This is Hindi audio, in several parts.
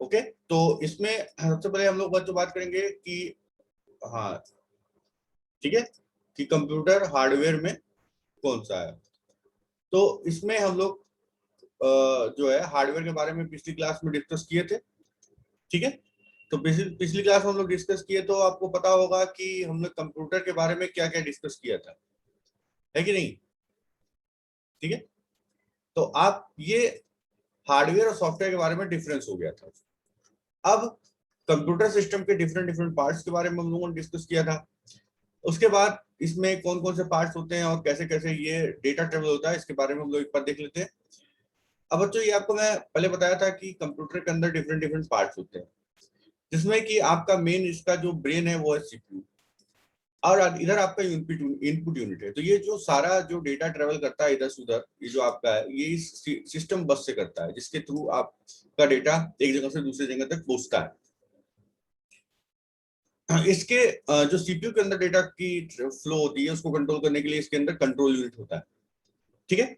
ओके, तो इसमें सबसे पहले हम लोग बात करेंगे कि हाँ ठीक है कि कंप्यूटर हार्डवेयर में कौन सा है। तो इसमें हम लोग जो है हार्डवेयर के बारे में पिछली क्लास में डिस्कस किए थे। ठीक है, तो पिछली क्लास में हम लोग डिस्कस किए, तो आपको पता होगा कि हम लोग कंप्यूटर के बारे में क्या क्या डिस्कस किया था, है कि नहीं। ठीक है, तो आप ये हार्डवेयर और सॉफ्टवेयर के बारे में डिफरेंस हो गया था। अब कंप्यूटर सिस्टम के डिफरेंट डिफरेंट पार्ट्स के बारे में हम लोगों ने डिस्कस किया था। उसके बाद इसमें कौन कौन से पार्ट्स होते हैं और कैसे कैसे ये डेटा ट्रेवल होता है, इसके बारे में हम लोग एक बार देख लेते हैं। अब बच्चों, ये आपको मैं पहले बताया था कि कंप्यूटर के अंदर डिफरेंट डिफरेंट पार्ट्स होते हैं, जिसमें कि आपका मेन इसका जो ब्रेन है वो है सीपीयू, और इधर आपका इनपुट यूनिट है। तो ये जो सारा जो डेटा ट्रेवल करता है इधर से उधर, ये जो आपका है ये इस सिस्टम बस से करता है, जिसके थ्रू आपका डेटा एक जगह से दूसरी जगह तक पहुंचता है। इसके जो सीपीयू के अंदर डेटा की फ्लो होती है उसको कंट्रोल करने के लिए इसके अंदर कंट्रोल यूनिट होता है। ठीक है,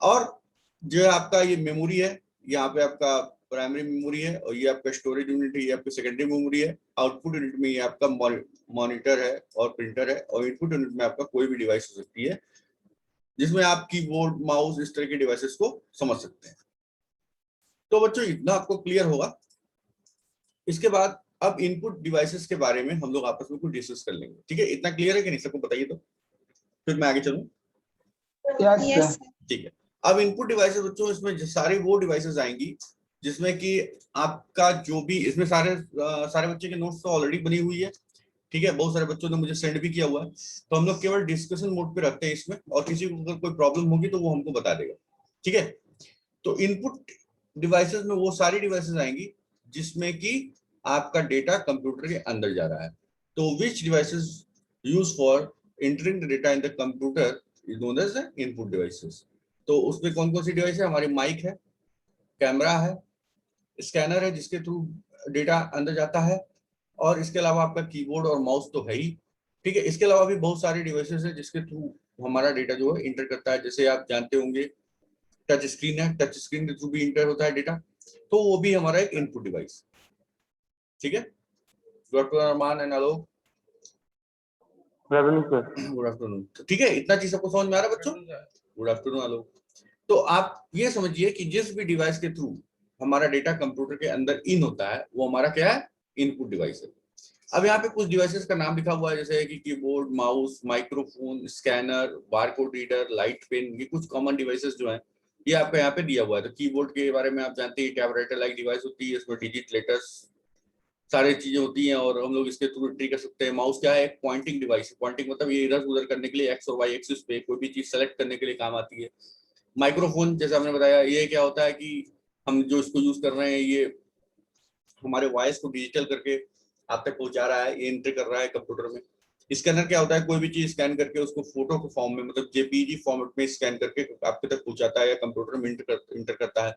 और जो आपका ये मेमोरी है, यहाँ पे आपका प्राइमरी मेमोरी है, और ये आपका स्टोरेज यूनिट है, ये आपकी सेकेंडरी मेमोरी है। आउटपुट यूनिट में ये आपका मॉनिटर है और प्रिंटर है, और इनपुट यूनिट में आपका कोई भी डिवाइस हो सकती है, जिसमें आप कीबोर्ड माउस इस तरह के डिवाइसेस को समझ सकते हैं। तो बच्चों इतना आपको क्लियर होगा। इसके बाद अब इनपुट डिवाइसेस के बारे में हम लोग आपस में कुछ डिस्कस कर लेंगे। ठीक है, इतना क्लियर है कि नहीं, सबको बताइए तो फिर मैं आगे चलूं। यस ठीक है, अब इनपुट डिवाइसेस बच्चों, इसमें सारी वो डिवाइसेस आएंगी जिसमें कि आपका जो भी इसमें सारे बच्चे के नोट्स तो ऑलरेडी बनी हुई है। ठीक है, बहुत सारे बच्चों ने मुझे सेंड भी किया हुआ है, तो हम लोग केवल डिस्कशन मोड पे रखते हैं इसमें, और किसी को अगर कोई प्रॉब्लम होगी तो वो हमको बता देगा। ठीक है, तो इनपुट डिवाइसेस में वो सारी डिवाइसेस आएंगी जिसमें कि आपका डेटा कंप्यूटर के अंदर जा रहा है। तो which devices use for entering the data in the computer is known as the input devices. तो उसमें कौन कौन सी डिवाइस है, हमारी माइक है, कैमरा है, स्कैनर है जिसके थ्रू डेटा अंदर जाता है, और इसके अलावा आपका कीबोर्ड और माउस तो है ही। ठीक है, इसके अलावा भी बहुत सारी डिवाइसेस है जिसके थ्रू हमारा डेटा जो है इंटर करता है। जैसे आप जानते होंगे टच स्क्रीन है, टच स्क्रीन के थ्रू भी इंटर होता है डेटा, तो वो भी हमारा एक इनपुट डिवाइस। ठीक है, good afternoon Arman and Alok. Good afternoon. ठीक है, इतना चीज सबको समझ में आ रहा है बच्चों? गुड आफ्टरनून आलोक। तो आप ये समझिए कि जिस भी डिवाइस के थ्रू हमारा डेटा कंप्यूटर के अंदर इन होता है वो हमारा क्या है, इनपुट डिवाइस है। अब यहाँ पे कुछ डिवाइसेस का नाम लिखा हुआ है, जैसे कि keyboard mouse microphone scanner barcode reader light pen, ये कुछ कॉमन डिवाइसेस जो हैं ये आपका यहाँ पे दिया हुआ है। तो कीबोर्ड के बारे में आप जानते हैं, टैबलेटर लाइक डिवाइस होती है, इसमें डिजिट लेटर्स सारी चीजें होती हैं और हम लोग इसके थ्रू एंट्री कर सकते हैं। माउस क्या है, पॉइंटिंग डिवाइस है, पॉइंटिंग मतलब ये इधर उधर करने के लिए एक्स और वाई एक्सिस पे कोई भी चीज सेलेक्ट करने के लिए काम आती है। माइक्रोफोन जैसे हमने बताया, ये क्या होता है कि हम जो इसको यूज कर रहे हैं ये हमारे वॉइस को डिजिटल करके आप तक पहुंचा रहा है, ये एंटर कर रहा है कंप्यूटर में। स्कैनर क्या होता है, कोई भी चीज स्कैन करके उसको फोटो के फॉर्म में मतलब जेपीजी फॉर्मेट में स्कैन करके आपके तक पहुंचाता है या कंप्यूटर में इंटर करता है।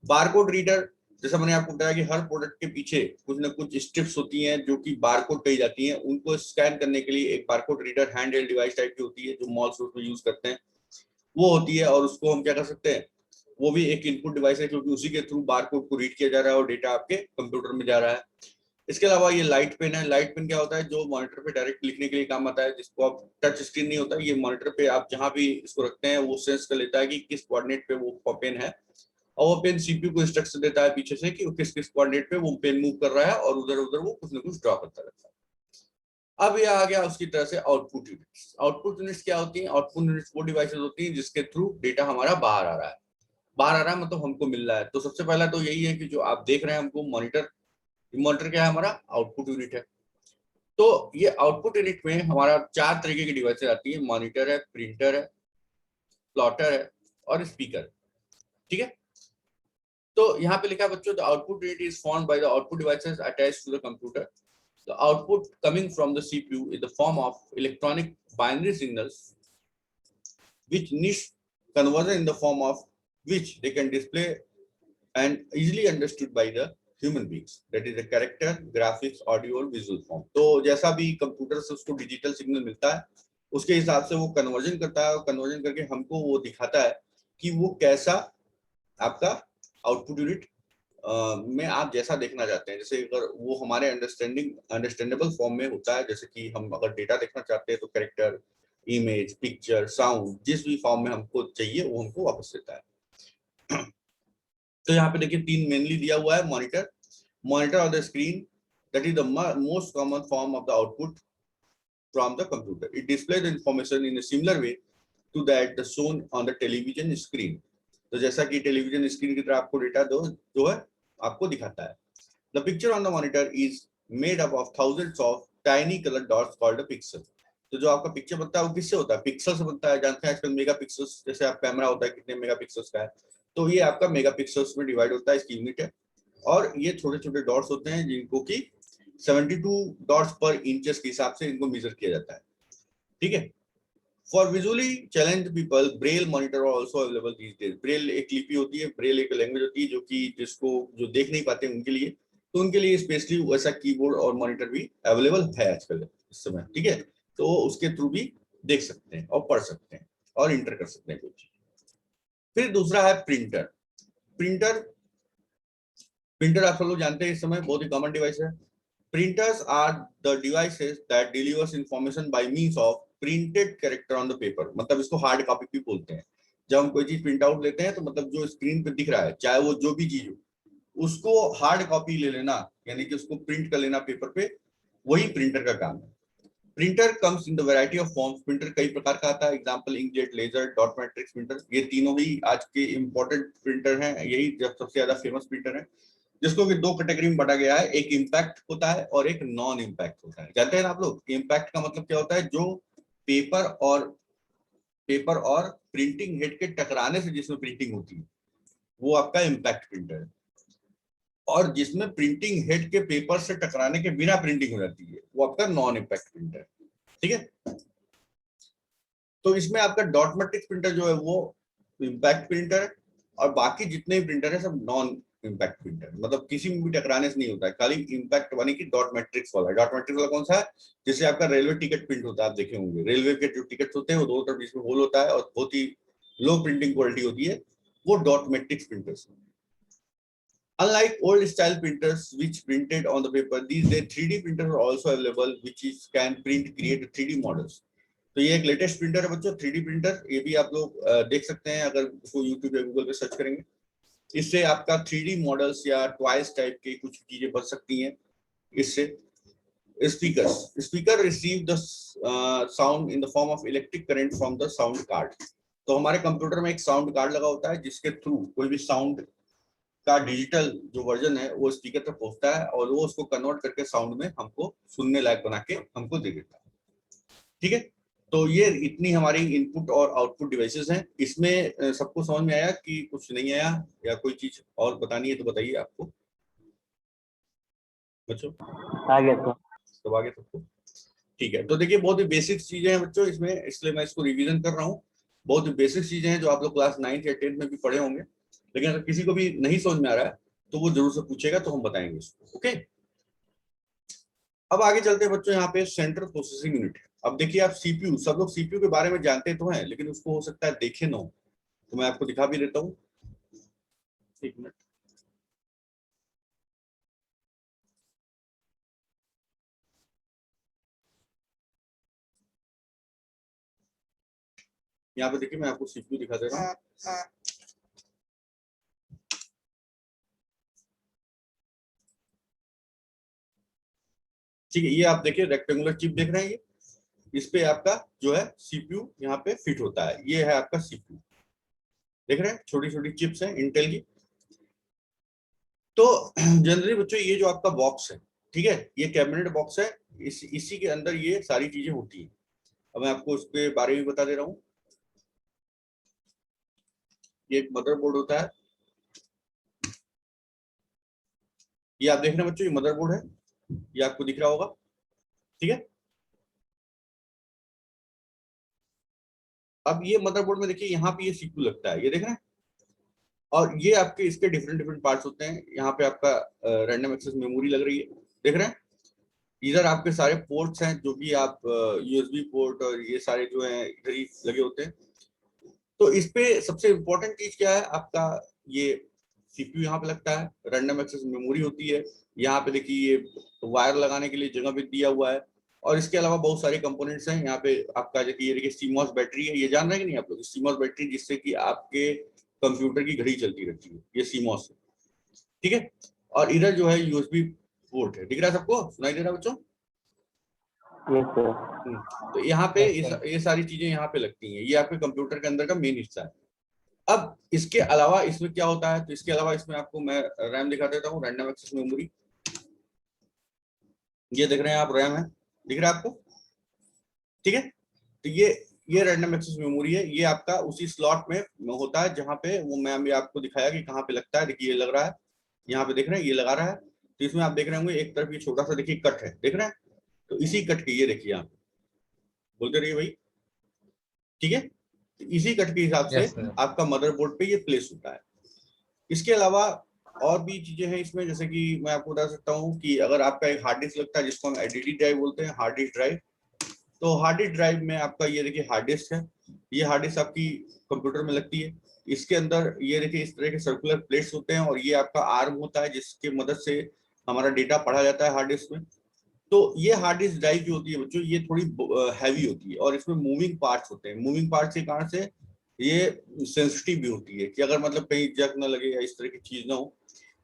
बारकोड रीडर, जैसा मैंने आपको बताया कि हर प्रोडक्ट के पीछे कुछ ना कुछ स्ट्रिप्स होती हैं जो कि बारकोड कही जाती हैं, उनको स्कैन करने के लिए एक barcode reader hand held device type की होती है जो मॉल्स में यूज करते हैं, वो होती है। और उसको हम क्या कर सकते हैं, वो भी एक इनपुट डिवाइस है क्योंकि उसी के थ्रू बारकोड को रीड किया जा रहा है और डेटा आपके कंप्यूटर में जा रहा है। इसके अलावा ये लाइट पेन है। लाइट पेन क्या होता है, जो मॉनिटर पे डायरेक्ट लिखने के लिए काम आता है, जिसको आप टच स्क्रीन नहीं होता, ये मॉनिटर पे आप जहां भी इसको रखते हैं वो सेंस कर लेता है कि किस कोऑर्डिनेट पे वो पेन है, और वो पेन सीपीयू को इंस्ट्रक्शन देता है पीछे से कि वो किस किस कोऑर्डिनेट पे वो पेन मूव कर रहा है, और उधर उधर वो कुछ ना कुछ ड्रॉ करता रहता है। अब ये आ गया उसकी तरह से आउटपुट यूनिट्स। आउटपुट यूनिट्स क्या होती हैं, आउटपुट यूनिट्स वो डिवाइसेस होती हैं जिसके थ्रू डेटा हमारा बाहर आ रहा है। बाहर आ रहा है मतलब हमको मिल रहा है। तो सबसे पहला तो यही है कि जो आप देख रहे हैं हमको मॉनिटर, मॉनिटर क्या है, हमारा आउटपुट यूनिट है। तो ये आउटपुट यूनिट में हमारा चार तरीके की डिवाइसेस आती है, मॉनिटर है, प्रिंटर है, प्लॉटर है और स्पीकर। ठीक है, तो यहाँ पे लिखा है बच्चों, the output unit is formed by the output devices attached to the computer. The output coming from the CPU is the form of electronic binary signals, which needs conversion in the form of which they can display and easily understood by the human beings. That is the character, graphics, audio और visual form. तो जैसा भी कंप्यूटर से उसको डिजिटल सिग्नल मिलता है उसके हिसाब से वो कन्वर्जन करता है, और कन्वर्जन करके हमको वो दिखाता है कि वो कैसा आपका आउटपुट यूनिट में आप जैसा देखना चाहते हैं, जैसे अगर वो हमारे अंडरस्टैंडेबल फॉर्म में होता है, जैसे कि हम अगर डेटा देखना चाहते हैं तो कैरेक्टर, इमेज, पिक्चर, साउंड, जिस भी फॉर्म में हमको चाहिए वो हमको वापस देता है। तो यहाँ पे देखिए 3 मेनली दिया हुआ है। Monitor of the screen, that is the most common form of the output from the computer. It display the information in a similar way to that shown on the television screen. तो जैसा कि टेलीविजन स्क्रीन की तरह आपको डेटा जो है आपको दिखाता है। The picture on the monitor is made up of thousands of tiny colour dots called pixel. तो जो आपका पिक्चर बनता है वो किससे होता है? पिक्सल से बनता है। जानते हैं आजकल मेगा पिक्सल्स, जैसे आप कैमरा होता है कितने मेगा पिक्सल्स का है, तो ये आपका मेगा पिक्सल्स में डिवाइड होता है, इसकी यूनिट है। और ये छोटे छोटे डॉट्स होते हैं जिनको कि 72 डॉट्स पर इंचेस के हिसाब से इनको मेजर किया जाता है। ठीक है। For visually challenged people, Braille monitor are also available these days. Braille एक लिपि होती है, Braille एक लैंग्वेज होती है जो कि जिसको जो देख नहीं पाते उनके लिए, तो उनके लिए स्पेशली वैसा कीबोर्ड और मॉनिटर भी अवेलेबल है आजकल इस समय। ठीक है, तो उसके थ्रू भी देख सकते हैं और पढ़ सकते हैं और इंटर कर सकते हैं कुछ। फिर दूसरा है प्रिंटर। प्रिंटर प्रिंटर आप सब लोग जानते हैं इस समय बहुत ही कॉमन डिवाइस है। Printers are the devices that delivers information by means of printed character on the paper। मतलब इसको हार्ड कॉपी भी बोलते हैं। जब हम कोई चीज प्रिंट आउट लेते हैं तो मतलब जो स्क्रीन पे दिख रहा है, चाहे वो जो भी चीज हो, उसको हार्ड कॉपी ले लेना, यानी कि उसको प्रिंट कर लेना पेपर पे, वही प्रिंटर का काम है। Printer comes in the variety of forms. Printer कई प्रकार का आता है, example inkjet, laser, dot matrix printer. ये तीनों ही आज के इंपॉर्टेंट प्रिंटर हैं, यही सबसे ज्यादा फेमस प्रिंटर है, जिसको कि 2 कैटेगरी में बांटा गया है। एक इम्पैक्ट होता है और एक नॉन इम्पैक्ट होता है। जानते हैं ना आप लोग इम्पैक्ट का मतलब क्या होता है? जो पेपर और प्रिंटिंग हेड के टकराने से जिसमें प्रिंटिंग होती है वो आपका इम्पैक्ट प्रिंटर है। और जिसमें प्रिंटिंग हेड के पेपर से टकराने के बिना प्रिंटिंग हो जाती है वो आपका नॉन इम्पैक्ट प्रिंटर है। ठीक है। तो इसमें आपका डॉट मैट्रिक्स प्रिंटर जो है वो इम्पैक्ट प्रिंटर है, और बाकी जितने भी प्रिंटर है सब नॉन इम्पैक्ट प्रिंटर, मतलब किसी में भी टकराने से नहीं होता है, खाली इम्पैक्ट वाली की डॉट मैट्रिक्स वाला। डॉट मैट्रिक्स वाला कौन सा है? जैसे आपका रेलवे टिकट प्रिंट होता है, आप देखे होंगे रेलवे के जो टिकट होते हैं वो दो तरफ जिसमें होल होता है और बहुत ही लो प्रिंटिंग क्वालिटी होती है, वो dot matrix printers. Unlike old style printers which printed on the paper, these days 3D printers are also available which is can print create 3D models। तो ये एक लेटेस्ट प्रिंटर है बच्चों, 3D प्रिंटर। ये भी आप लोग देख सकते हैं अगर उसको यूट्यूब या गूगल पे सर्च करेंगे। इससे आपका 3D मॉडल्स या टॉयज टाइप की कुछ चीजें बन सकती हैं इससे। Speaker receive the sound in the form of electric current from the sound card. तो हमारे कंप्यूटर में एक साउंड कार्ड लगा होता है जिसके थ्रू कोई भी साउंड का डिजिटल जो वर्जन है वो स्पीकर तक पहुंचता है और वो उसको कन्वर्ट करके साउंड में हमको सुनने लायक बना के हमको दे देता है। ठीक है। तो ये इतनी हमारी इनपुट और आउटपुट डिवाइसेस हैं। इसमें सबको समझ में आया कि कुछ नहीं आया या कोई चीज और बतानी है तो बताइए आपको बच्चों। आ गया तो सब आगे सबको ठीक है। तो देखिए बहुत ही बेसिक चीजें हैं बच्चों इसमें, इसलिए मैं इसको रिवीजन कर रहा हूँ। बहुत ही बेसिक चीजें हैं जो आप लोग क्लास 9th या 10th में भी पढ़े होंगे, लेकिन अगर किसी को भी नहीं समझ में आ रहा है तो वो जरूर से पूछेगा तो हम बताएंगे उसको। ओके, अब आगे चलते हैं बच्चों। यहाँ पे सेंट्रल प्रोसेसिंग यूनिट है। अब देखिए आप सीपीयू, सब लोग सीपीयू के बारे में जानते तो हैं लेकिन उसको हो सकता है देखे ना हो, तो मैं आपको दिखा भी देता हूँ। एक मिनट, यहाँ पे देखिए मैं आपको सीपीयू दिखा दे रहा हूँ। ठीक है, ये आप देखिए रेक्टेंगुलर चिप देख रहे हैं, ये इस पे आपका जो है सीपीयू यहाँ पे फिट होता है। ये है आपका सीपीयू, देख रहे हैं छोटी छोटी चिप्स हैं इंटेल की। तो जनरली बच्चों ये जो आपका बॉक्स है, ठीक है, ये कैबिनेट बॉक्स है, इसी के अंदर ये सारी चीजें होती हैं। अब मैं आपको उसके बारे में बता दे रहा हूँ। ये एक मदरबोर्ड होता है, ये आप देख रहे हैं बच्चों, ये मदरबोर्ड है, ये आपको दिख रहा होगा। ठीक है। अब ये मदरबोर्ड में देखिए यहाँ पे ये सीपीयू लगता है, ये देख रहे हैं, और ये आपके इसके डिफरेंट डिफरेंट पार्ट्स होते हैं। यहाँ पे आपका रैंडम एक्सेस मेमोरी लग रही है, देख रहे हैं। इधर आपके सारे पोर्ट्स हैं जो भी आप यूएसबी पोर्ट और ये सारे जो हैं इधर ही लगे होते हैं। तो इस पे सबसे इम्पोर्टेंट चीज क्या है आपका, ये सीपीयू यहाँ पे लगता है, रैंडम एक्सेस मेमोरी होती है, यहाँ पे देखिए ये वायर लगाने के लिए जगह भी दिया हुआ है, और इसके अलावा बहुत सारे कंपोनेंट्स हैं। यहाँ पे आपका देखिए, ये देखिए सीमॉस बैटरी है, ये जान रहे हैं कि नहीं आप लोग, सीमॉस बैटरी जिससे कि आपके कंप्यूटर की घड़ी चलती रहती है, ये सीमॉस है, ठीक है। और इधर जो है यूएसबी पोर्ट है, दिख रहा है सबको, सुनाई दे रहा है बच्चों? Yes sir. तो यहाँ पे Yes, sir. ये सारी चीजें यहाँ पे लगती हैं, ये आपके कंप्यूटर के अंदर का मेन हिस्सा है। अब इसके अलावा इसमें क्या होता है, तो इसके अलावा इसमें आपको मैं रैम दिखा देता हूँ, रैंडम एक्सेस मेमोरी। ये देख रहे हैं आप, रैम है, दिख रहा है आपको, ठीक है। तो ये रैंडम एक्सेस मेमोरी है, ये आपका उसी स्लॉट में होता है जहाँ पे वो मैं अभी आपको दिखाया कि कहाँ पे लगता है। देखिए ये लग रहा है, यहाँ पे देख रहे हैं ये लगा रहा है, तो इसमें आप देख रहे होंगे एक तरफ ये छोटा सा देखिए कट है, देख रहे हैं, तो इसी कट के, ये देखिए यहाँ बोलते रहिए भाई, ठीक है। तो इसी कट के हिसाब से Yes, sir. आपका मदरबोर्ड पे ये प्लेस होता है। इसके अलावा और भी चीजें हैं इसमें, जैसे कि मैं आपको बता सकता हूँ कि अगर आपका एक हार्ड डिस्क लगता है जिसको हम एडीडी ड्राइव बोलते हैं, हार्ड डिस्क ड्राइव, तो हार्ड डिस्क ड्राइव में आपका ये देखिए हार्ड डिस्क है, ये हार्ड डिस्क आपकी कंप्यूटर में लगती है। इसके अंदर ये देखिए इस तरह के सर्कुलर प्लेट्स होते हैं, और ये आपका आर्म होता है जिसकी मदद से हमारा डेटा पढ़ा जाता है हार्ड डिस्क में। तो ये हार्ड डिस्क ड्राइव जो होती है बच्चों, ये थोड़ी हैवी होती है, और इसमें मूविंग पार्ट्स होते हैं। मूविंग पार्ट्स के कारण से ये सेंसिटिव भी होती है कि अगर मतलब कहीं जंग ना लगे या इस तरह की चीज ना हो,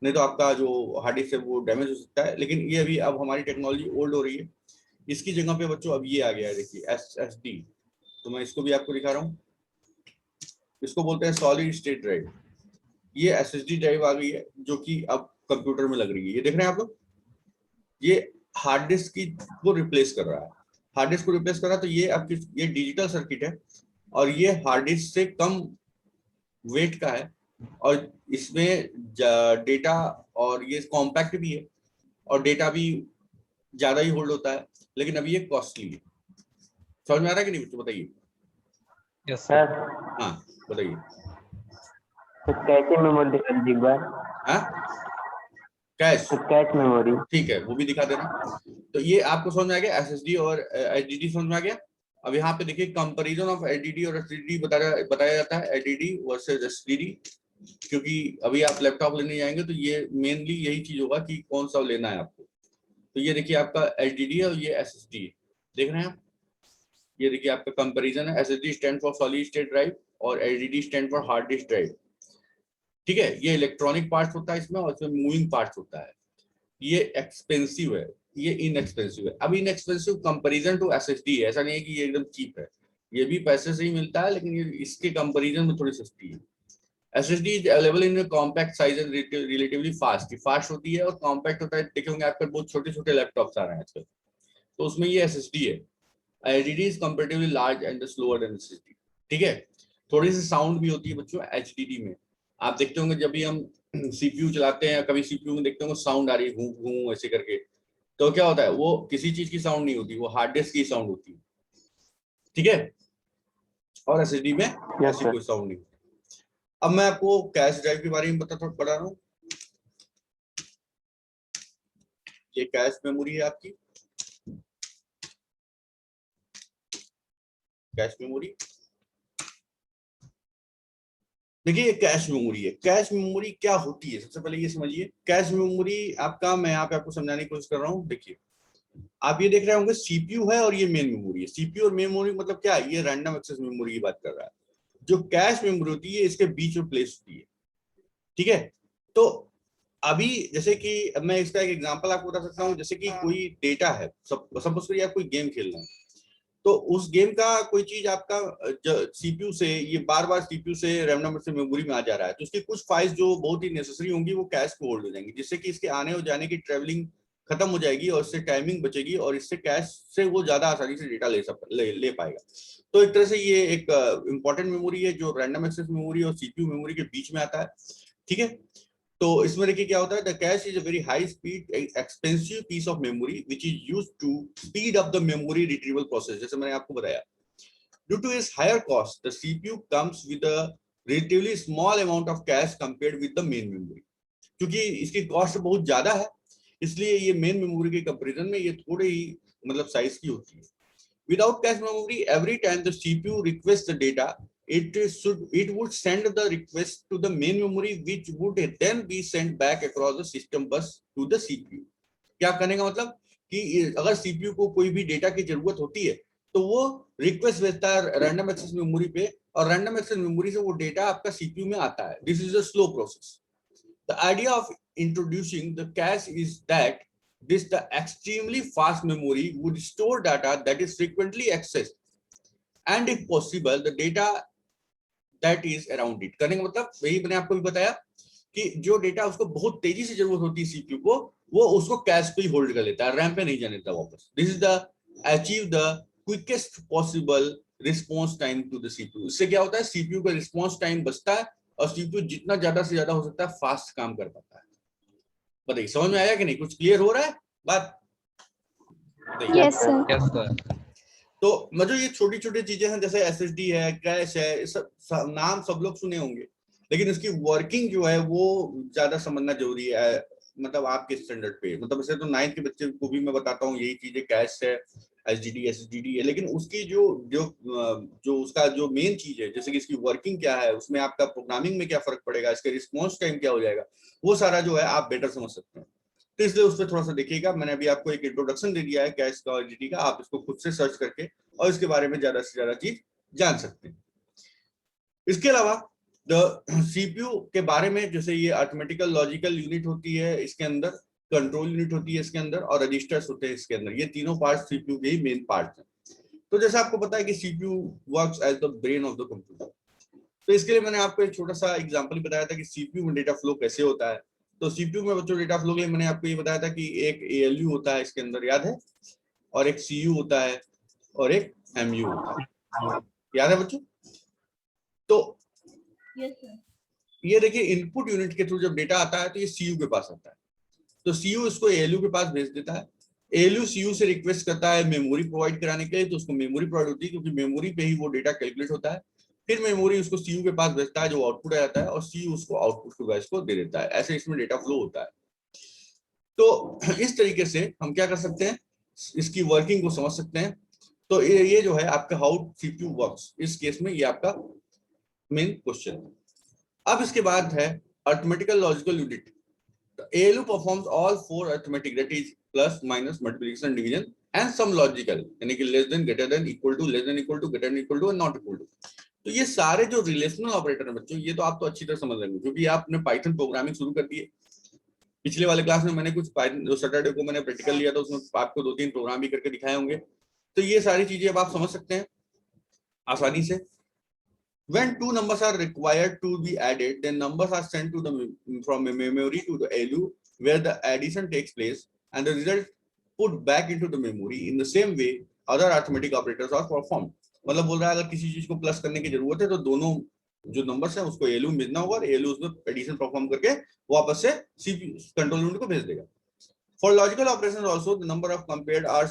नहीं तो आपका जो हार्ड डिस्क है वो डैमेज हो सकता है। लेकिन ये अभी अब हमारी टेक्नोलॉजी ओल्ड हो रही है, इसकी जगह पे बच्चों अब ये आ गया है, देखिए SSD। तो मैं इसको भी आपको दिखा रहा हूँ, इसको बोलते हैं सॉलिड स्टेट ड्राइव। ये SSD ड्राइव आ गई है जो कि अब कंप्यूटर में लग रही है, ये देख रहे हैं आप लोग, ये हार्ड डिस्क की को रिप्लेस कर रहा है, हार्ड डिस्क को रिप्लेस कर रहा है। तो ये आपकी ये डिजिटल सर्किट है, और ये हार्ड डिस्क से कम वेट का है, और इसमें डेटा, और ये कॉम्पैक्ट भी है, और डेटा भी ज्यादा ही होल्ड होता है, लेकिन अभी ये कॉस्टली है। समझ में आ रहा है कि नहीं बच्चों, बताइए? Yes, sir. सर हाँ बताइए। तो कैसे मेमोरी दिखा दीजिए एक बार। हाँ कैश, तो कैश मेमोरी। ठीक है, वो भी दिखा देना। तो ये आपको समझ में आ गया, SSD और HDD समझ में आ गया। अब यहाँ पे देखिए कंपैरिजन ऑफ HDD और SSD बताया जाता है, HDD वर्सेस SSD, क्योंकि अभी आप लैपटॉप लेने जाएंगे तो ये मेनली यही चीज होगा कि कौन सा लेना है आपको। तो ये देखिए आपका HDD है और ये SSD है, देख रहे हैं आप, ये देखिए आपका कंपैरिजन है। SSD stand for solid state drive और HDD stand for hard disk drive, ठीक है। ये इलेक्ट्रॉनिक पार्ट्स होता है इसमें, और इसमें मूविंग पार्ट्स होता है। ये एक्सपेंसिव है, ये इनएक्सपेंसिव है। अब इनएक्सपेंसिव कंपैरिजन टू SSD है, ऐसा नहीं है कि ये एकदम चीप है, ये भी पैसे से ही मिलता है, लेकिन ये इसके कंपैरिजन में थोड़ी सस्ती है। SSD is available in compact size and relatively fast होती है, और कॉम्पैक्ट होता है। देखे होंगे आपके बहुत छोटे छोटे लैपटॉप्स आ रहे हैं आजकल, तो उसमें ये SSD है। HDD is comparatively large and slower than SSD, ठीक है। थोड़ी सी साउंड भी होती है बच्चों HDD में, आप देखते होंगे जब भी हम CPU चलाते हैं, कभी CPU में देखते होंगे साउंड आ रही है, घूं घूं ऐसे करके, तो क्या होता है, वो किसी चीज की साउंड नहीं होती, वो हार्ड डिस्क की साउंड होती है, ठीक है। और SSD में ऐसी कोई साउंड नहीं होती। अब मैं आपको कैश ड्राइव के बारे में बता रहा हूँ। ये कैश मेमोरी है आपकी, कैश मेमोरी, देखिए कैश मेमोरी है। कैश मेमोरी क्या होती है, सबसे पहले ये समझिए। कैश मेमोरी आपका, मैं यहाँ पे आपको समझाने की कोशिश कर रहा हूँ। देखिए आप ये देख रहे होंगे CPU है और ये मेन मेमोरी है। CPU और मेन मेमोरी मतलब क्या है, ये रैंडम एक्सेस मेमोरी की बात कर रहा है। जो कैश मेमोरी होती है इसके बीच में प्लेस होती है, ठीक है। तो अभी जैसे कि मैं इसका एक एग्जांपल आपको बता सकता हूँ, जैसे कि कोई डेटा है, सपोज करिए आप कोई गेम खेल रहे हैं, तो उस गेम का कोई चीज आपका CPU से, ये बार बार CPU से रैंडम से मेमोरी में आ जा रहा है, तो उसकी कुछ फाइल्स जो बहुत ही नेसेसरी होंगी वो कैश पे होल्ड हो जाएंगी, जिससे कि इसके आने और जाने की ट्रेवलिंग खत्म हो जाएगी, और इससे टाइमिंग बचेगी, और इससे कैश से वो ज्यादा आसानी से डेटा ले पाएगा। तो एक तरह से ये एक इंपॉर्टेंट मेमोरी है जो रैंडम एक्सेस मेमोरी और CPU मेमोरी के बीच में आता है, ठीक है। तो इसमें देखिए क्या होता है, the cache is a very high speed expensive piece of memory which is used to speed up the memory retrieval process. जैसे मैंने आपको बताया, due to its higher cost the CPU comes with a relatively small amount of cache compared with the main memory. क्योंकि इसकी कॉस्ट बहुत ज्यादा है, इसलिए ये मेन मेमोरी के कंपैरिजन में ये थोड़े ही मतलब साइज की होती है। Without cache memory, every time the CPU requests the data, it would send the request to the main memory, which would then be sent back across the system bus to the CPU. क्या करने का मतलब कि अगर CPU को कोई भी डेटा की जरूरत होती है तो वो रिक्वेस्ट भेजता है रैंडम एक्सेस मेमोरी पे, और रैंडम एक्सेस मेमोरी से वो डेटा आपका CPU में आता है. This is a slow process. The idea of introducing the cache is that the extremely fast memory would store data that is frequently accessed, and if possible the data that is around it. करने का मतलब वही मैंने आपको भी बताया कि जो डेटा उसको बहुत तेजी से जरूरत होती है CPU को, वो उसको कैश पे ही होल्ड कर लेता है, रैम पे नहीं जाने देता वापस. This is the achieve the quickest possible response time to the CPU. इससे क्या होता है, CPU का रिस्पॉन्स टाइम बचता है और CPU जितना ज्यादा से ज्यादा हो सकता है फास्ट काम कर पाता है. बताइए समझ में आया कि नहीं? कुछ क्लियर हो रहा है बात? Yes, sir. Yes, sir. तो मतलब ये छोटी छोटी चीजें हैं, जैसे SSD है, कैश है, सब नाम सब लोग सुने होंगे, लेकिन उसकी वर्किंग जो है वो ज्यादा समझना जरूरी है. मतलब आपके स्टैंडर्ड पे, मतलब वैसे तो 9th के बच्चे को भी मैं बताता हूँ यही चीजें, कैश है, SSD है, लेकिन उसकी जो उसका जो मेन चीज है, जैसे कि इसकी वर्किंग क्या है, उसमें आपका प्रोग्रामिंग में क्या फर्क पड़ेगा, इसके रिस्पॉन्स टाइम क्या हो जाएगा, वो सारा जो है आप बेटर समझ सकते हैं. तो इसलिए उस पर थोड़ा सा देखिएगा. मैंने अभी आपको एक इंट्रोडक्शन दे दिया है कैश का और SSD का, आप इसको खुद से सर्च करके और इसके बारे में ज्यादा से ज्यादा चीज जान सकते हैं. इसके अलावा CPU के बारे में, जैसे ये अरिथमेटिकल लॉजिकल यूनिट होती है, इसके अंदर कंट्रोल यूनिट होती है इसके अंदर, और रजिस्टर्स होते हैं इसके अंदर. ये तीनों पार्ट CPU के ही मेन पार्ट हैं. तो जैसे आपको पता है कि CPU works as the brain of the computer. तो इसके लिए मैंने आपको एक छोटा सा एग्जांपल बताया था कि CPU में डेटा फ्लो कैसे होता है. तो CPU में बच्चों डेटा फ्लो के लिए मैंने आपको ये बताया था कि एक ALU होता है इसके अंदर, याद है, और एक CU होता है और एक MU होता है, याद है बच्चों? तो ये देखिए, इनपुट यूनिट के थ्रू जब डेटा आता है तो ये CU के पास आता है, तो CU इसको ALU के पास भेज देता है. ALU CU से रिक्वेस्ट करता है मेमोरी प्रोवाइड कराने के लिए, तो उसको मेमोरी प्रोवाइड होती है क्योंकि मेमोरी पे ही वो डेटा कैलकुलेट होता है. फिर मेमोरी उसको CU के पास भेजता है, जो आउटपुट आ जाता है, और CU उसको आउटपुट को गैस को दे देता है. ऐसे इसमें डेटा फ्लो होता है. तो इस तरीके से हम क्या कर सकते हैं, इसकी वर्किंग को समझ सकते हैं. तो ये जो है आपका हाउ CPU वर्क्स, इस केस में ये आपका मेन क्वेश्चन है. अब इसके बाद है arithmetical logical unit. ALU performs all 4 arithmetic, that is plus, minus, multiplication, division, and some logical, यानी कि less than, greater than, equal to, less than equal to, greater than equal to, and not equal to. तो ये सारे जो रिलेशनल ऑपरेटर है बच्चों, ये तो आप तो अच्छी तरह समझ लेंगे क्योंकि आपने पाइथन प्रोग्रामिंग शुरू कर दी है. पिछले वाले क्लास में मैंने कुछ पाइथन, जो सैटरडे को मैंने प्रैक्टिकल लिया था, उसमें आपको 2-3 प्रोग्राम भी करके दिखाए होंगे. तो ये सारी चीजें अब आप समझ सकते हैं आसानी से. When 2 numbers are required to be added, then numbers are sent to from memory to the ALU, where the addition takes place, and the result put back into the memory. In the same way, other arithmetic operators are performed. मतलब बोल रहा है अगर किसी चीज को प्लस करने की जरूरत है तो दोनों जो नंबर्स हैं उसको ALU में भेजना होगा, और ALU उसमें एडिशन परफॉर्म करके वापस से CPU कंट्रोल यूनिट को भेज देगा. For logical operations also, the number of compared are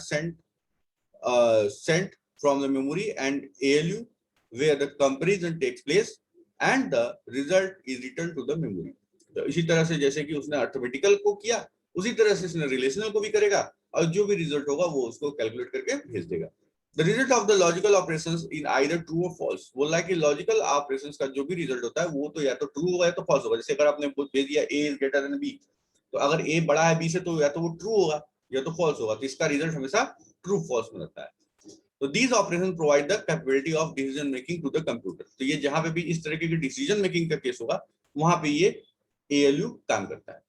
sent from the memory and ALU, where the comparison takes place and the result is returned to the memory. तो इसी तरह से जैसे कि उसने अरिथमेटिकल को किया, उसी तरह से इसने रिलेशनल को भी करेगा, और जो भी रिजल्ट होगा वो उसको कैलकुलेट करके भेज देगा. The result of the logical operations in either true or false. बोला है कि लॉजिकल ऑपरेशंस का जो भी रिजल्ट होता है वो तो या तो ट्रू होगा या तो फॉल्स होगा. जैसे अगर आपने भेज दिया A is greater than B, तो अगर A बड़ा है B से तो या तो वो ट्रू होगा या तो फॉल्स होगा. तो इसका रिजल्ट हमेशा ट्रू फॉल्स में रहता है. तो these operations provide the capability of decision making to the computer. तो ये जहां पे भी इस तरह की डिसीजन मेकिंग का केस होगा वहां पे ये ALU काम करता है,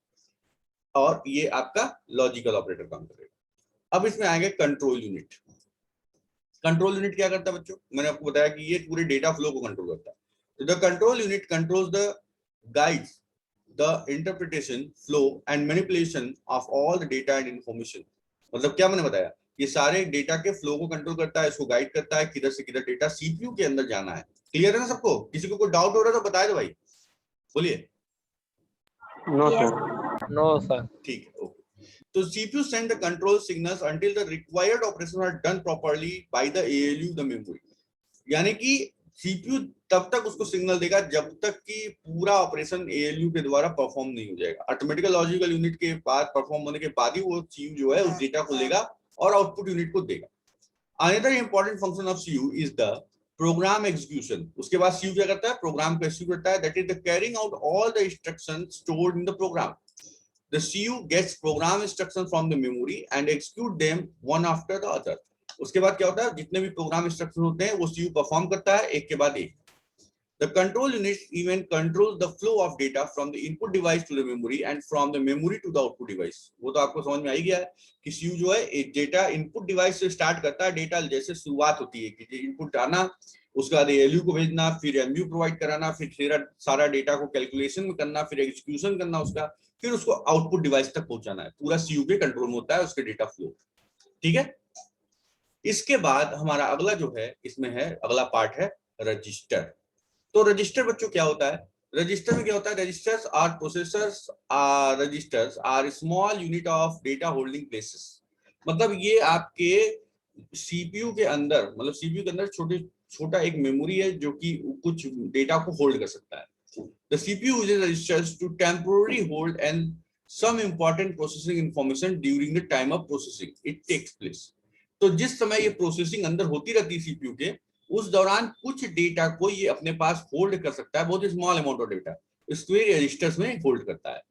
और ये आपका लॉजिकल ऑपरेटर काम करेगा. अब इसमें आएंगे कंट्रोल यूनिट. कंट्रोल यूनिट क्या करता है बच्चों? मैंने आपको बताया कि ये पूरे डेटा फ्लो को कंट्रोल करता है. तो the control unit controls the guides the interpretation, flow and manipulation of all the data and information. मतलब क्या मैंने बताया, ये सारे डेटा के फ्लो को कंट्रोल करता है, इसको गाइड करता है किधर से किधर डेटा CPU के अंदर जाना है. क्लियर है ना सबको? किसी को कोई डाउट हो रहा है तो बताए दो भाई, बोलिए. No Yes. Sir. No, sir. ठीक है, ओके. तो CPU send the control signals until the required operations are done properly by the ALU, the memory. यानी कि CPU तब तक उसको सिग्नल देगा जब तक कि पूरा ऑपरेशन ALU के द्वारा परफॉर्म नहीं हो जाएगा. ऑटोमेटिकल लॉजिकल यूनिट के बाद परफॉर्म होने के बाद ही वो CPU जो है उस डेटा को लेगा और आउटपुट यूनिट को देगा. Another important function of CU is the program execution, उसके बाद सीयू क्या करता है, प्रोग्राम को एग्जीक्यूट करता है, that is the carrying out all the instructions stored in the program. The CU gets program instructions from the memory and execute them one after the other. उसके बाद क्या होता है, जितने भी प्रोग्राम इंस्ट्रक्शन होते हैं वो CU परफॉर्म करता है एक के बाद एक. The control unit even controls the flow of data from the input device to the memory and from the memory to the output device. वो तो आपको समझ में आ ही गया है कि CU जो है एक डेटा इनपुट डिवाइस से स्टार्ट करता है. डेटा जैसे शुरुआत होती है कि इनपुट आना, उसके बाद ALU को भेजना, फिर MU प्रोवाइड कराना, फिर सारा डेटा को कैलकुलेशन करना, फिर एग्जीक्यूशन करना उसका, फिर उसको आउटपुट डिवाइस तक पहुंचाना है. पूरा CU के कंट्रोल में होता है उसके डेटा फ्लो. ठीक है. इसके बाद हमारा अगला जो है, इसमें है अगला पार्ट है रजिस्टर. तो रजिस्टर बच्चों क्या होता है, रजिस्टर में क्या होता है, registers are processors, registers are small unit of data holding places. मतलब ये आपके सीपीयू के अंदर, मतलब सीपीयू के अंदर छोटा एक मेमोरी है जो कि कुछ डेटा को होल्ड कर सकता है. The CPU uses registers to temporarily hold and some important processing information during the time of processing it takes place. तो जिस समय ये प्रोसेसिंग अंदर होती रहती है सीपीयू के, उस दौरान कुछ डेटा को ये अपने पास होल्ड कर सकता है, बहुत स्मॉल अमाउंट ऑफ डेटा, इसको ये रजिस्टर्स में होल्ड करता है.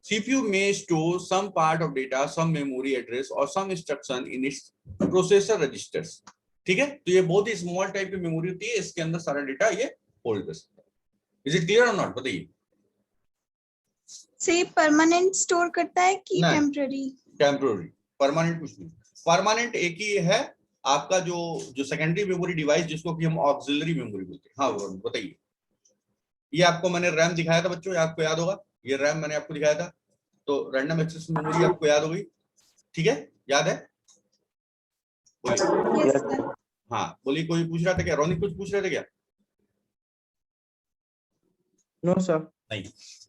CPU may store some part of data, some memory address or some instruction in its processor registers. ठीक है. तो ये बहुत ही स्मॉल टाइप की मेमोरी होती है, इसके अंदर सारा डेटा ये होल्ड कर सकता है. Is it clear or not? बताइए. से परमानेंट स्टोर करता है कि टेम्पररी? टेम्पररी. परमानेंट कुछ नहीं. परमानेंट एक ही है आपका जो सेकेंडरी मेमोरी डिवाइस, जिसको कि हम ऑक्सिलरी मेमोरी बोलते हैं. हाँ बताइए. ये आपको मैंने रैम दिखाया था बच्चों, आपको याद होगा, ये रैम मैंने आपको दिखाया था. तो रैंडम एक्सेस मेमोरी आपको याद होगी. ठीक है, याद है. Yes sir. हाँ बोलिए. कोई पूछ रहा था क्या? रोनिक कुछ पूछ रहे थे क्या? No sir. नहीं.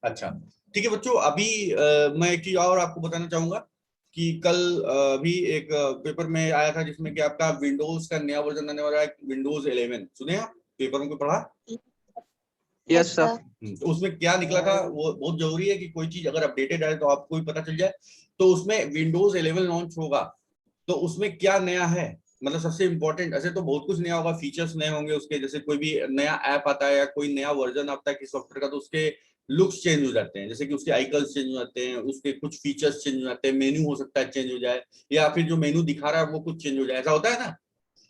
अच्छा ठीक है बच्चों. अभी मैं एक चीज और आपको बताना चाहूंगा कि कल भी एक पेपर में आया था जिसमें कि आपका विंडोज का नया वर्जन आने वाला है, विंडोज 11. सुने आप पेपर में कोई पढ़ा? Yes sir. तो उसमें क्या निकला था, वो बहुत जरूरी है कि कोई चीज अगर अपडेटेड है तो आपको भी पता चल जाए. तो उसमें विंडोज 11 लॉन्च होगा, तो उसमें क्या नया है, मतलब सबसे इंपॉर्टेंट. ऐसे तो बहुत कुछ नया होगा, फीचर्स नए होंगे उसके, जैसे कोई भी नया ऐप आता है या कोई नया वर्जन आता है किसी सॉफ्टवेयर का, तो उसके लुक्स चेंज हो जाते हैं, जैसे कि उसके आइकन्स चेंज हो जाते हैं, उसके कुछ फीचर्स चेंज हो जाते हैं, मेन्यू हो सकता है चेंज हो जाए, या फिर जो मेन्यू दिखा रहा है वो कुछ चेंज हो जाए, ऐसा होता है ना.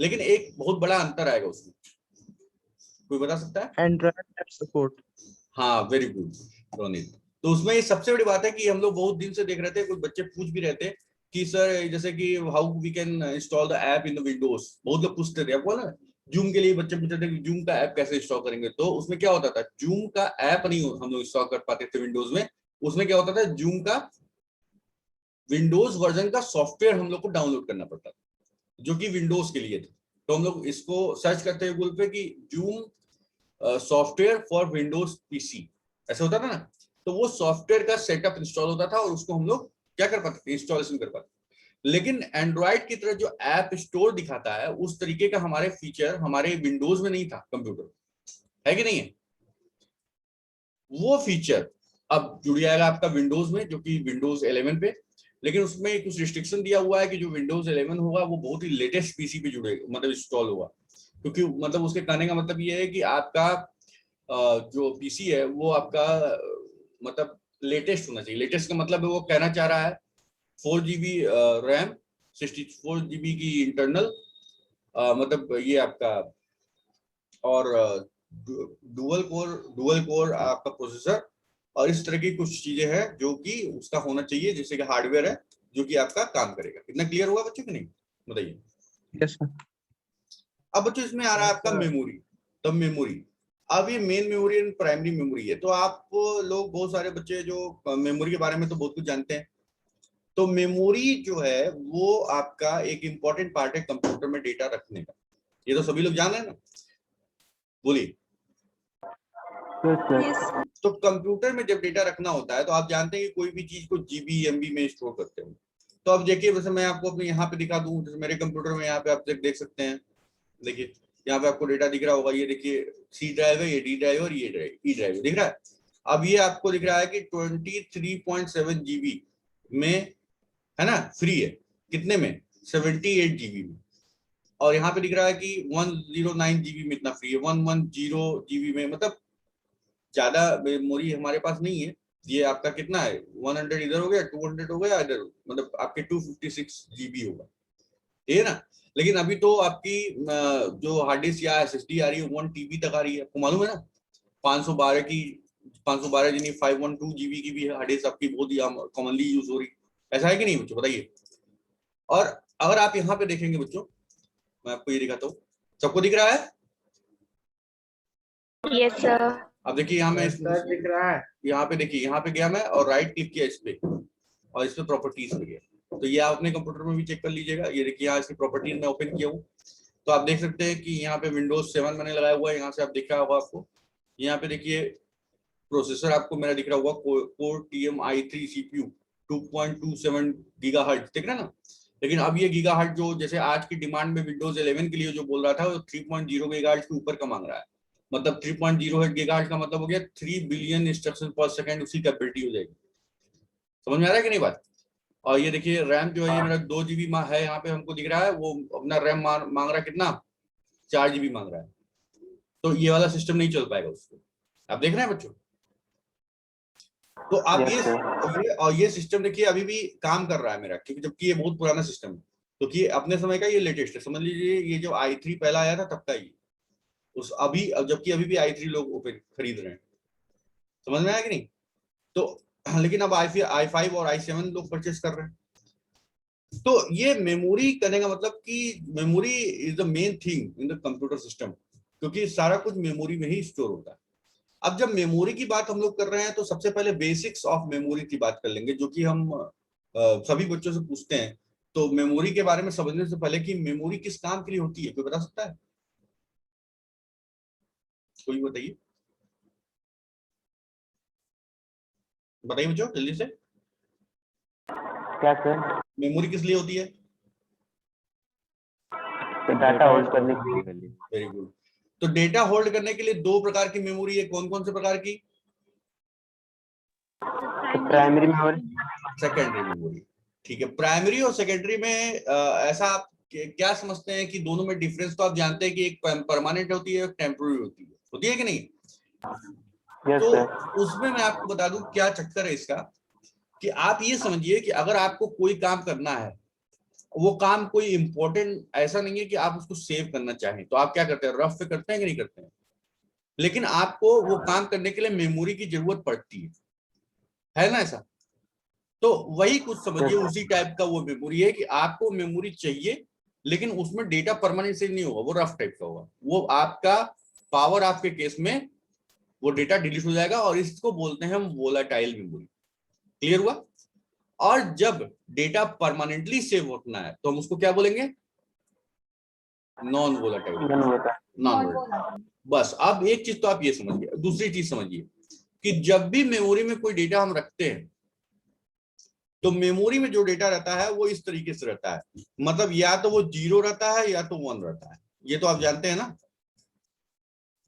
लेकिन एक बहुत बड़ा अंतर आएगा उसमें. कोई बता सकता है? Android app support. हाँ वेरी गुड रोनित. तो उसमें ये सबसे बड़ी बात है कि हम लोग बहुत दिन से देख रहे थे, कुछ बच्चे पूछ भी रहे थे कि सर जैसे कि how we can install the app in the Windows. बहुत लोग पूछते थे. आपको ना जूम के लिए बच्चे पूछते थे कि जूम का ऐप कैसे इंस्टॉल करेंगे. तो उसमें क्या होता था, जूम का ऐप नहीं हम लोग इंस्टॉल कर पाते थे विंडोज में. उसमें क्या होता था, जूम का विंडोज वर्जन का सॉफ्टवेयर हम लोग को डाउनलोड करना पड़ता था, जो कि विंडोज के लिए थे. तो हम लोग इसको सर्च करते हैं गूगल पे कि zoom software for Windows PC, ऐसा होता था ना. तो वो सॉफ्टवेयर का सेटअप इंस्टॉल होता था और उसको हम लोग क्या कर पाते थे, इंस्टॉलेशन कर पाते. लेकिन एंड्रॉइड की तरह जो ऐप स्टोर दिखाता है उस तरीके का हमारे फीचर हमारे विंडोज में नहीं था, कंप्यूटर है कि नहीं है. वो फीचर अब जुड़ जाएगा आपका विंडोज में, जो कि विंडोज 11 पे. लेकिन उसमें कुछ रिस्ट्रिक्शन दिया हुआ है कि जो विंडोज 11 होगा वो बहुत ही लेटेस्ट पीसी पे जुड़ेगा, मतलब इंस्टॉल होगा. क्योंकि मतलब उसके कहने का मतलब ये है कि आपका जो पीसी है वो आपका मतलब लेटेस्ट होना चाहिए. लेटेस्ट का मतलब है वो कहना चाह रहा है 4 GB रैम, 64 GB की इंटरनल, मतलब ये आपका, और डुअल कोर आपका प्रोसेसर, और इस तरह की कुछ चीजें हैं जो कि उसका होना चाहिए, जैसे कि हार्डवेयर है जो कि आपका काम करेगा. कितना क्लियर होगा बच्चों कि नहीं, बताइए. Yes sir. अब बच्चों इसमें आ रहा है आपका मेमोरी. तब मेमोरी, अब ये main memory and primary memory है. तो आप लोग बहुत सारे बच्चे जो मेमोरी के बारे में तो बहुत कुछ जानते हैं. तो मेमोरी जो है वो आपका एक इंपॉर्टेंट पार्ट है कंप्यूटर में डेटा रखने का. ये तो सभी लोग जान रहे हैं ना, बोलिए. तो कंप्यूटर में जब डेटा रखना होता है तो आप जानते हैं कि कोई भी चीज को जीबी एमबी में स्टोर करते हैं. तो अब देखिए, वैसे मैं आपको अपने यहाँ पे दिखा दूं, जैसे मेरे कंप्यूटर में यहाँ पे आप देख सकते हैं. देखिए यहाँ पे आपको डेटा दिख रहा होगा, ये देखिए सी ड्राइव है, ये डी ड्राइव और ये ड्राइव ई ड्राइव दिख रहा है. अब ये आपको दिख रहा है कि 23.7 GB में है ना, फ्री है. कितने में? 78 GB में. और यहाँ पे दिख रहा है कि 109 GB में इतना फ्री है, 110 GB में, मतलब ज्यादा मेमोरी हमारे पास नहीं है। ये आपका कितना है, 100 इधर हो गया, 200 हो गया इधर, मतलब आपके 256 GB होगा, ठीक है ना। लेकिन अभी तो आपकी जो हार्ड डिस्क या SSD आ रही है 1 TB तक आ रही है, आपको मालूम है ना। 512 की 512 यानी 512 GB की भी हार्ड डिस्क आपकी बहुत ही कॉमनली यूज हो रही है। ऐसा है कि नहीं बच्चों, बताइए। और अगर आप यहाँ पे देखेंगे बच्चों, मैं आपको ये दिखाता हूँ, सबको दिख रहा है। Yes sir. अब देखिए यहाँ मैं दिख रहा है। यहाँ पे देखिए, यहाँ पे गया मैं और राइट क्लिक किया इस पे, और इस पे प्रॉपर्टीज पे गया। तो ये आप अपने कंप्यूटर में भी चेक कर लीजिएगा। ये देखिए यहाँ इसकी प्रॉपर्टीज में ओपन किया हूँ, तो आप देख सकते हैं कि यहाँ पे विंडोज 7 मैंने लगाया हुआ है। यहाँ से आप दिख रहा होगा आपको, यहाँ पे देखिए प्रोसेसर आपको मेरा दिख रहा होगा, core TM i3 CPU 2.27 gigahertz, दिख रहा है ना। लेकिन अब ये गीगाहर्ट्ज जो जैसे आज की डिमांड में विंडोज 11 के लिए जो बोल रहा था, वो 3.0 गीगाहर्ट्ज के ऊपर का मांग रहा है। मतलब 3.0 गीगाहर्ट्ज का मतलब हो गया 3 बिलियन इंस्ट्रक्शन पर सेकंड, उसकी कैपेसिटी हो जाएगी। समझ में आ रहा है कि नहीं बात। और ये देखिए रैम जो है ये मेरा 2 GB है, यहाँ पे हमको दिख रहा है। वो अपना रैम मांग रहा है कितना, 4 GB मांग रहा है। तो ये वाला सिस्टम नहीं चल पाएगा उसको, आप देख रहे हैं बच्चों। तो आप Yes, sir. और ये सिस्टम देखिए अभी भी काम कर रहा है मेरा, क्योंकि जबकि ये बहुत पुराना सिस्टम है, क्योंकि तो अपने समय का ये लेटेस्ट है। समझ लीजिए ये जो i3 पहला आया था तब का ही उस अभी, जबकि अभी भी i3 लोग ओपन खरीद रहे हैं। समझ में आया कि नहीं। तो लेकिन अब i5 और i7 लोग परचेस कर रहे हैं। तो ये मेमोरी करने का मतलब कि memory is the main thing in the computer system, क्योंकि सारा कुछ मेमोरी में ही स्टोर होता है। अब जब मेमोरी की बात हम लोग कर रहे हैं, तो सबसे पहले बेसिक्स ऑफ मेमोरी की बात कर लेंगे, जो कि हम सभी बच्चों से पूछते हैं। तो मेमोरी के बारे में समझने से पहले कि मेमोरी किस काम के लिए होती है, कोई बता सकता है, कोई बताइए, बताइए बच्चों जल्दी से। क्या सर? मेमोरी किस लिए होती है। तो डाटा होल्ड करने के लिए। Very good. तो डेटा होल्ड करने के लिए दो प्रकार की मेमोरी है, कौन कौन से प्रकार की। प्राइमरी मेमोरी, सेकेंडरी मेमोरी, ठीक है। प्राइमरी और सेकेंडरी में ऐसा आप क्या समझते हैं कि दोनों में डिफरेंस तो आप जानते हैं कि एक परमानेंट होती है, एक टेम्पोररी होती है कि नहीं। यस तो सर, उसमें मैं आपको बता दूं क्या चक्कर है इसका, कि आप ये समझिए कि अगर आपको कोई काम करना है, वो काम कोई इंपॉर्टेंट ऐसा नहीं है कि आप उसको सेव करना चाहें, तो आप क्या करते हैं, रफ पे करते हैं कि नहीं करते हैं। लेकिन आपको वो काम करने के लिए मेमोरी की जरूरत पड़ती है ना ऐसा। तो वही कुछ समझिए उसी टाइप का वो मेमोरी है, कि आपको मेमोरी चाहिए, लेकिन उसमें डेटा परमानेंट सेव नहीं होगा, वो रफ टाइप का होगा। वो आपका पावर आपके केस में वो डेटा डिलीट हो जाएगा, और इसको बोलते हैं हम वोलाटाइल मेमोरी। क्लियर हुआ। और जब डेटा परमानेंटली सेव होना है तो हम उसको क्या बोलेंगे, नॉन वोलाटाइल। Non volatile. बस अब एक चीज तो आप ये समझिए, दूसरी चीज समझिए कि जब भी मेमोरी में कोई डेटा हम रखते हैं, तो मेमोरी में जो डेटा रहता है वो इस तरीके से रहता है, मतलब या तो वो 0 रहता है या तो 1 रहता है। ये तो आप जानते हैं ना,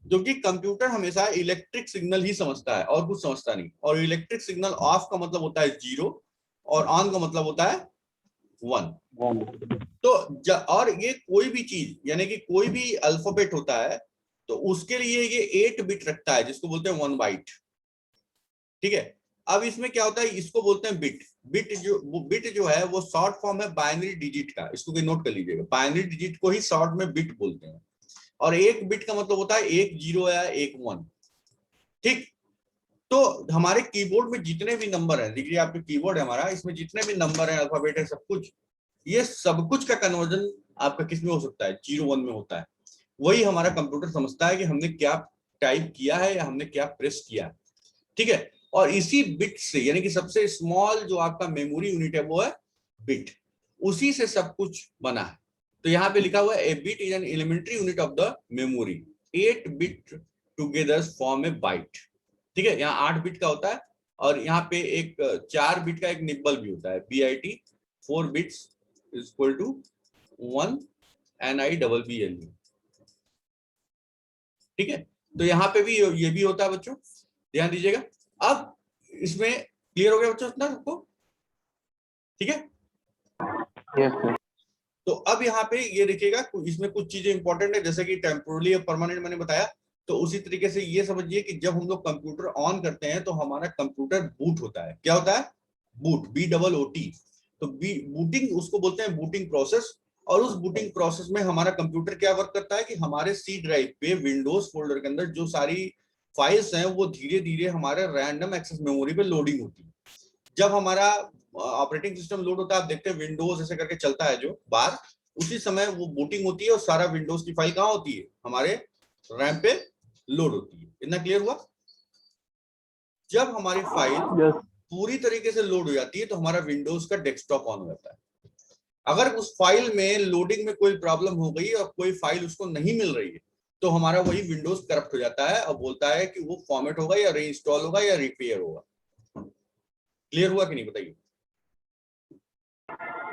क्योंकि कंप्यूटर हमेशा इलेक्ट्रिक सिग्नल ही समझता है और कुछ समझता नहीं। और इलेक्ट्रिक सिग्नल ऑफ का मतलब होता है 0 और ऑन का मतलब होता है 1। तो और ये कोई भी चीज यानी कि कोई भी अल्फाबेट होता है, तो उसके लिए ये 8 बिट रखता है, जिसको बोलते हैं 1 बाइट। ठीक है। अब इसमें क्या होता है, इसको बोलते हैं बिट। बिट जो है वो शॉर्ट फॉर्म है बाइनरी डिजिट का, इसको कोई नोट कर लीजिएगा। बाइनरी डिजिट को ही शॉर्ट में बिट बोलते हैं। और एक बिट का मतलब होता है 1 0 या 1 1। ठीक। तो हमारे कीबोर्ड में जितने भी नंबर है, देखिए आपके कीबोर्ड है हमारा, इसमें जितने भी नंबर है, अल्फाबेट है, सब कुछ, ये सब कुछ का कन्वर्जन आपका किस में हो सकता है, 0 1 में होता है। वही हमारा कंप्यूटर समझता है कि हमने क्या टाइप किया है या हमने क्या प्रेस किया है। ठीक है। और इसी बिट से, यानी कि सबसे स्मॉल जो आपका मेमोरी यूनिट है वो है बिट, उसी से सब कुछ बना है। तो यहाँ पे लिखा हुआ है a bit is an elementary unit of the memory, 8 bit together form a byte. ठीक है। यहाँ 8 बिट का होता है, और यहाँ पे एक 4 बिट का एक निब्बल भी होता है, BIT 4 bits is equal to 1 NIBBLE। ठीक है। तो यहाँ पे भी ये भी होता है बच्चों, ध्यान दीजिएगा। अब इसमें क्लियर हो गया बच्चों इतना सबको, ठीक है। Yes sir. तो अब यहाँ पे ये देखिएगा इसमें कुछ चीजें इंपॉर्टेंट है, जैसे कि टेम्पोरली और परमानेंट मैंने बताया। तो उसी तरीके से ये समझिए कि जब हम लोग कंप्यूटर ऑन करते हैं तो हमारा कंप्यूटर बूट होता है। क्या होता है? Boot, BOOT। तो बूटिंग उसको बोलते हैं, बूटिंग प्रोसेस। और उस बूटिंग प्रोसेस में हमारा कंप्यूटर क्या वर्क करता है कि हमारे सी ड्राइव पे विंडोज फोल्डर के अंदर जो सारी फाइल्स हैं वो धीरे धीरे हमारे रैंडम एक्सेस मेमोरी पे लोडिंग होती है। जब हमारा ऑपरेटिंग सिस्टम लोड होता है, आप देखते हैं विंडोज ऐसे करके चलता है जो बाहर, उसी समय वो बूटिंग होती है और सारा विंडोज की फाइल कहाँ होती है? हमारे रैम पे लोड होती है। इतना क्लियर हुआ? जब हमारी फाइल पूरी तरीके से लोड हो जाती है तो हमारा विंडोज का डेस्कटॉप ऑन हो जाता है। अगर उस फाइल में लोडिंग में कोई प्रॉब्लम हो गई और कोई फाइल उसको नहीं मिल रही है तो हमारा वही विंडोज करप्ट हो जाता है और बोलता है कि वो फॉर्मेट होगा या रीइंस्टॉल होगा या रिपेयर होगा। क्लियर हुआ कि नहीं बताइए?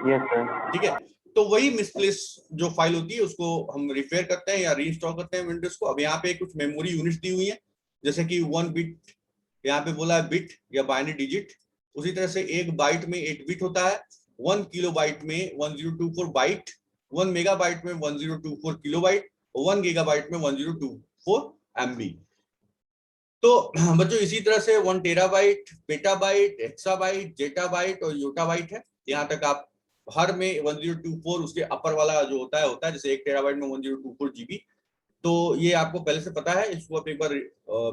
Yes sir. ठीक है, तो वही मिसप्लेस जो फाइल होती है उसको हम रिपेयर करते हैं या रीइंस्टॉल करते हैं विंडोज को। अब यहाँ पे कुछ मेमोरी यूनिट्स दी हुई है, जैसे कि 1 बिट, यहाँ पे बोला है बिट या बाइनरी डिजिट। उसी तरह से 1 बाइट में 8 बिट होता है, 1 किलोबाइट में 1024 बाइट, 1 मेगाबाइट में 1024 किलोबाइट और 1 गीगाबाइट में 1024 MB। तो बच्चों इसी तरह से 1 टेराबाइट, पेटाबाइट, हेक्साबाइट, जेटाबाइट और योटाबाइट है। यहाँ तक आप हर में 1024 उसके अपर वाला जो होता है जैसे 1 टेराबाइट में 1024 GB। तो ये आपको पहले से पता है, इसको आप एक बार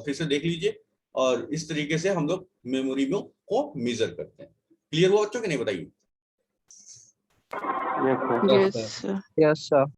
फिर से देख लीजिए। और इस तरीके से हम लोग मेमोरी में को मेजर करते हैं। क्लियर हुआ बच्चों कि नहीं बताइए? Yes sir. Yes, sir.